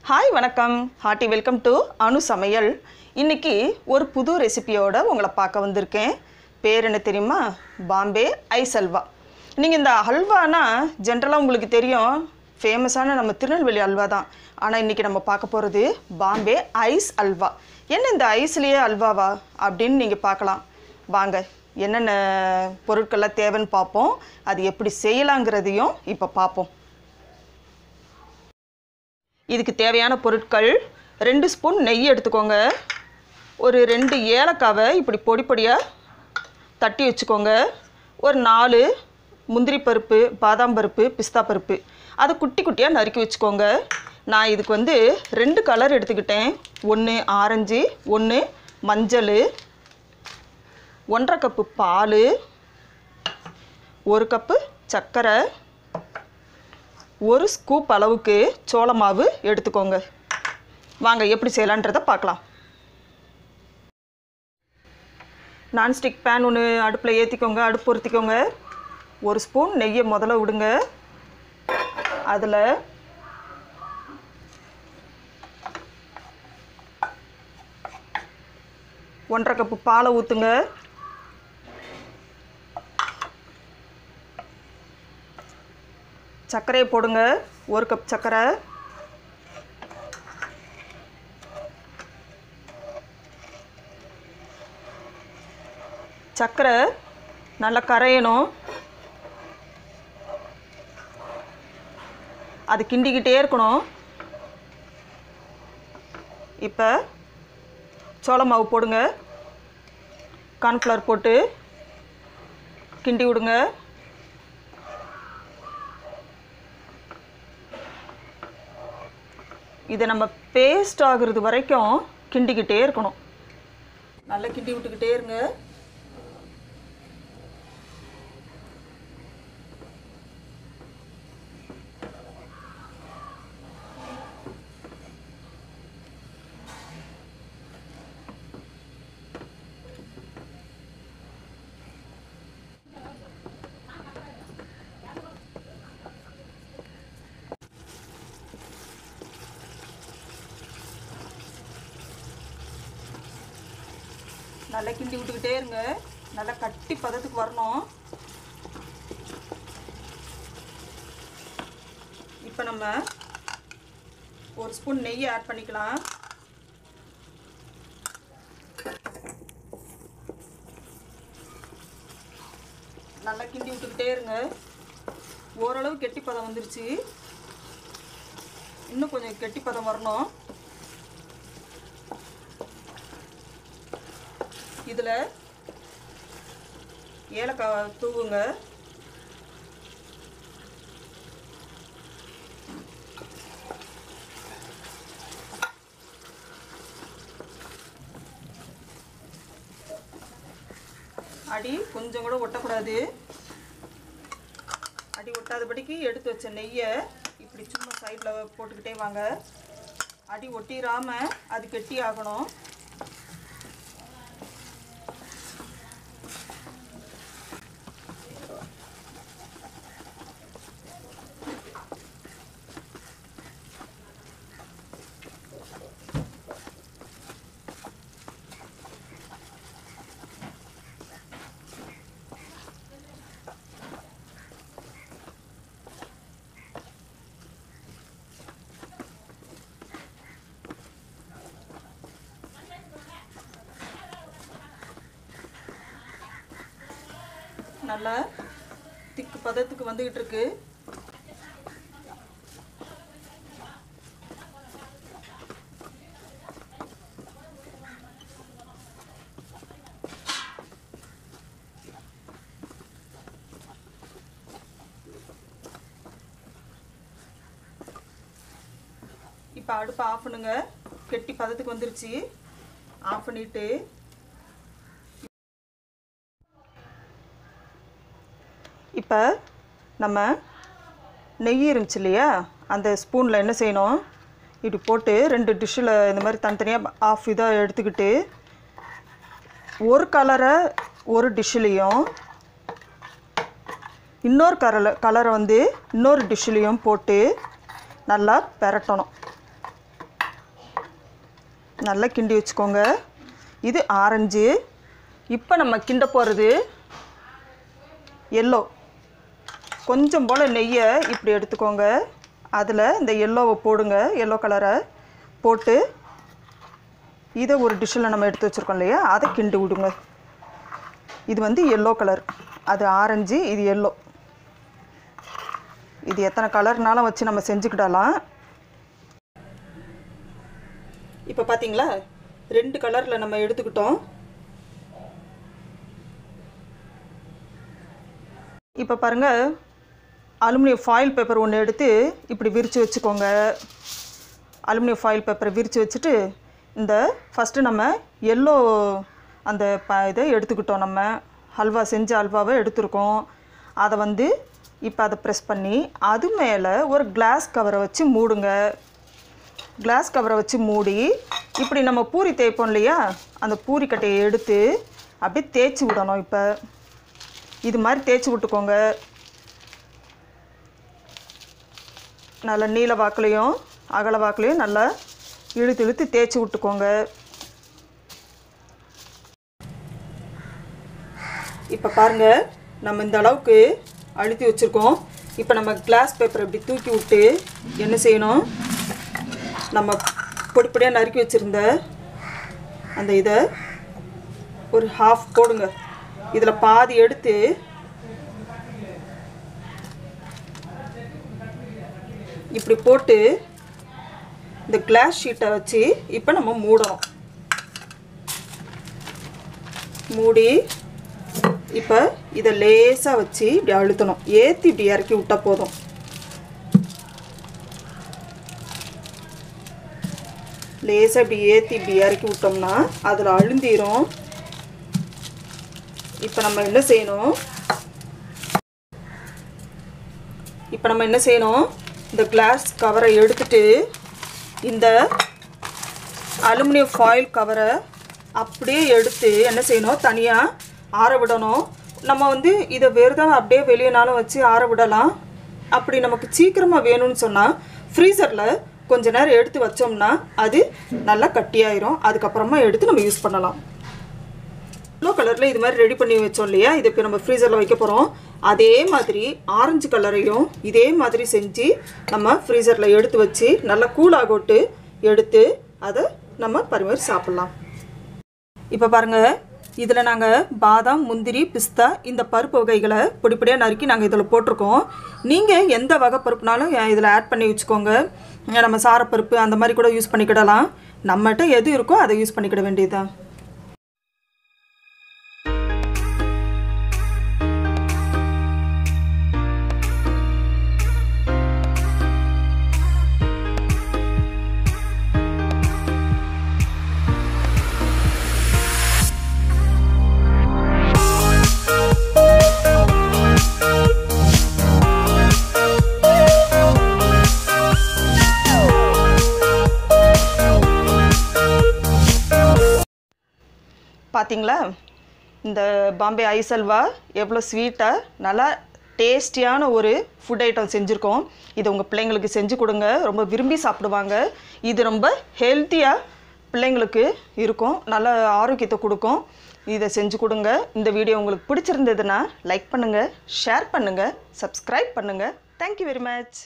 Hi வணக்கம், hearty welcome to அனு சமையல். இன்றைக்கி ஒரு புது ரெசிபியோடு உங்களை பார்க்க வந்திருக்கேன். பேர் என்ன தெரியுமா? பாம்பே ஐஸ் அல்வா. நீங்கள் இந்த அல்வானா ஜென்ரலாக உங்களுக்கு தெரியும், ஃபேமஸான நம்ம திருநெல்வேலி அல்வா தான். ஆனால் இன்றைக்கி நம்ம பார்க்க போகிறது பாம்பே ஐஸ் அல்வா. என்ன இந்த ஐஸ்லேயே அல்வாவா அப்படின்னு நீங்கள் பார்க்கலாம். வாங்க, என்னென்ன பொருட்கள்லாம் தேவைன்னு பார்ப்போம். அது எப்படி செய்யலாங்கிறதையும் இப்போ பார்ப்போம். இதுக்கு தேவையான பொருட்கள்: 2 ஸ்பூன் நெய் எடுத்துக்கோங்க. ஒரு 2 ஏலக்காவை இப்படி பொடி பொடியாக தட்டி வச்சுக்கோங்க. ஒரு 4 முந்திரி பருப்பு, பாதாம் பருப்பு, பிஸ்தா பருப்பு அதை குட்டி குட்டியாக நறுக்கி வச்சுக்கோங்க. நான் இதுக்கு 2 கலர் எடுத்துக்கிட்டேன். ஒன்று ஆரஞ்சு, ஒன்று மஞ்சள். 1/2 கப்பு பால், 1 கப்பு சர்க்கரை, 1 ஸ்கூப் அளவுக்கு சோள மாவு எடுத்துக்கோங்க. வாங்க எப்படி செய்யலான்றதை பார்க்கலாம். நான்ஸ்டிக் பேன் ஒன்று அடுப்பில் ஏற்றிக்கோங்க. அடுப்பு பொருத்திக்கோங்க. 1 ஸ்பூன் நெய்யை முதல்ல விடுங்க. அதில் ஒன்றரை கப்பு பாலை ஊற்றுங்க. சர்க்கரையை போடுங்க. 1 கப் சர்க்கரை. சர்க்கரை நல்லா கரையணும். அது கிண்டிக்கிட்டே இருக்கணும். இப்போ சோள மாவு போடுங்க. கார்ன்ஃப்ளவர் போட்டு கிண்டி விடுங்க. இதை நம்ம பேஸ்ட் ஆகுறது வரைக்கும் கிண்டிக்கிட்டே இருக்கணும். நல்லா கிண்டி விட்டுக்கிட்டே இருங்க. நல்லா கிண்டி விட்டுக்கிட்டே இருங்க. நல்லா கட்டி பதத்துக்கு வரணும். இப்போ நம்ம 1 ஸ்பூன் நெய் ஆட் பண்ணிக்கலாம். நல்லா கிண்டி விட்டுக்கிட்டே இருங்க. ஓரளவு கெட்டி பதம் வந்துருச்சு. இன்னும் கொஞ்சம் கெட்டி பதம் வரணும். இதில் ஏலக்காய் தூவுங்க. அடி கொஞ்சம் கூட ஒட்டக்கூடாது. அடி ஒட்டாதபடிக்கு எடுத்து வச்ச நெய்யை இப்படி சும்மா சைடில் போட்டுக்கிட்டே வாங்க. அடி ஒட்டிடாமல் அது கெட்டி ஆகணும். நல்லா திக்கு பதத்துக்கு வந்துக்கிட்டு இருக்கு. இப்போ அடுப்பை ஆஃப் பண்ணுங்க. கெட்டி பதத்துக்கு வந்துருச்சு. ஆஃப் பண்ணிட்டு இப்போ நம்ம நெய் இருந்துச்சு இல்லையா, அந்த ஸ்பூனில் என்ன செய்யணும், இப்படி போட்டு 2 டிஷ்ஷில் இந்த மாதிரி தனித்தனியாக ஆஃப் இதாக எடுத்துக்கிட்டு ஒரு கலரை ஒரு டிஷ்ஷுலேயும் இன்னொரு கலரை இன்னொரு டிஷ்ஷுலேயும் போட்டு நல்லா பெரட்டணும். நல்லா கிண்டி வச்சுக்கோங்க. இது ஆரஞ்சு. இப்போ நம்ம கிண்ட போகிறது எல்லோ. கொஞ்சம் போல் நெய்யை இப்படி எடுத்துக்கோங்க. அதில் இந்த எல்லோவை போடுங்க. எல்லோ கலரை போட்டு இதை ஒரு டிஷ்ஷில் நம்ம எடுத்து வச்சுருக்கோம் இல்லையா, அதை கிண்டி விடுங்க. இது வந்து எல்லோ கலர், அது ஆரஞ்சு, இது எல்லோ. இது எத்தனை கலர்னாலும் வச்சு நம்ம செஞ்சுக்கிடலாம். இப்போ பார்த்தீங்களா, 2 கலரில் நம்ம எடுத்துக்கிட்டோம். இப்போ பாருங்கள், அலுமினியம் ஃபாயில் பேப்பர் ஒன்று எடுத்து இப்படி விரித்து வச்சுக்கோங்க. அலுமினியம் ஃபாயில் பேப்பரை விரித்து வச்சுட்டு இந்த ஃபஸ்ட்டு நம்ம எல்லோ அந்த இதை எடுத்துக்கிட்டோம். நம்ம ஹல்வா செஞ்ச ஹல்வாவை எடுத்துருக்கோம். அதை வந்து இப்போ அதை ப்ரெஸ் பண்ணி அது மேலே ஒரு கிளாஸ் கவரை வச்சு மூடுங்க. கிளாஸ் கவரை வச்சு மூடி இப்படி நம்ம பூரி தேய்ப்போம் இல்லையா, அந்த பூரி கட்டையை எடுத்து அப்படியே தேய்ச்சி விடணும். இப்போ இது மாதிரி தேய்ச்சி விட்டுக்கோங்க. நல்லா நீல வாக்குலையும் அகல வாக்குலையும் நல்லா இழுத்து இழுத்து தேய்ச்சி விட்டுக்கோங்க. இப்போ பாருங்கள், நம்ம இந்த அளவுக்கு அழுத்தி வச்சுருக்கோம். இப்போ நம்ம கிளாஸ் பேப்பரை இப்படி தூக்கி விட்டு என்ன செய்யணும், நம்ம பொடிப்பொடியாக நறுக்கி வச்சுருந்த அந்த இதை ஒரு ஹாஃப் போடுங்க. இதில் பாதி எடுத்து இப்படி போட்டு இந்த கிளாஸ் ஷீட்டை வச்சு இப்போ நம்ம மூடணும். மூடி இப்போ இதை லேசாக வச்சு இப்படி அழுத்தணும். ஏற்றி இப்படி இறக்கி விட்டால் போதும். லேசாக இப்படி ஏற்றி இப்படி இறக்கி விட்டோம்னா அதில் அழுந்திரும். இப்போ நம்ம என்ன செய்யணும், இந்த கிளாஸ் கவரை எடுத்துட்டு இந்த அலுமினியம் ஃபாயில் கவரை அப்படியே எடுத்து என்ன செய்யணும், தனியாக ஆற விடணும். நம்ம வந்து இதை வெறுதான் அப்படியே வெளியேனாலும் வச்சு ஆற விடலாம். அப்படி நமக்கு சீக்கிரமாக வேணும்னு சொன்னால் ஃப்ரீசரில் கொஞ்ச நேரம் எடுத்து வச்சோம்னா அது நல்லா கட்டியாயிரும். அதுக்கப்புறமா எடுத்து நம்ம யூஸ் பண்ணலாம். எல்லோ கலரில் இது மாதிரி ரெடி பண்ணி வச்சோம் இல்லையா, இதை இப்போ நம்ம ஃப்ரீசரில் வைக்க போகிறோம். அதே மாதிரி ஆரஞ்சு கலரையும் இதே மாதிரி செஞ்சு நம்ம ஃப்ரீசரில் எடுத்து வச்சு நல்லா கூலாகோட்டு எடுத்து அதை நம்ம பரிமாறி சாப்பிட்லாம். இப்போ பாருங்கள், இதில் நாங்கள் பாதாம், முந்திரி, பிஸ்தா இந்த பருப்பு வகைகளை பொடிப்பொடியாக நறுக்கி நாங்கள் இதில் போட்டிருக்கோம். நீங்கள் எந்த வகை பருப்புனாலும் இதில் ஆட் பண்ணி வச்சுக்கோங்க. நம்ம சாரப்பருப்பு அந்த மாதிரி கூட யூஸ் பண்ணிக்கிடலாம். நம்மகிட்ட எது இருக்கோ அதை யூஸ் பண்ணிக்கிட வேண்டியதுதான். பார்த்தீங்களா, இந்த பாம்பே ஐஸ் அல்வா எவ்வளோ ஸ்வீட்டாக நல்லா டேஸ்டியான ஒரு ஃபுட் ஐட்டம் செஞ்சுருக்கோம். இது உங்கள் பிள்ளைங்களுக்கு செஞ்சு கொடுங்க, ரொம்ப விரும்பி சாப்பிடுவாங்க. இது ரொம்ப ஹெல்த்தியாக பிள்ளைங்களுக்கு இருக்கும், நல்ல ஆரோக்கியத்தை கொடுக்கும். இதை செஞ்சு கொடுங்க. இந்த வீடியோ உங்களுக்கு பிடிச்சிருந்ததுன்னா லைக் பண்ணுங்கள், ஷேர் பண்ணுங்கள், சப்ஸ்கிரைப் பண்ணுங்கள். Thank you very much.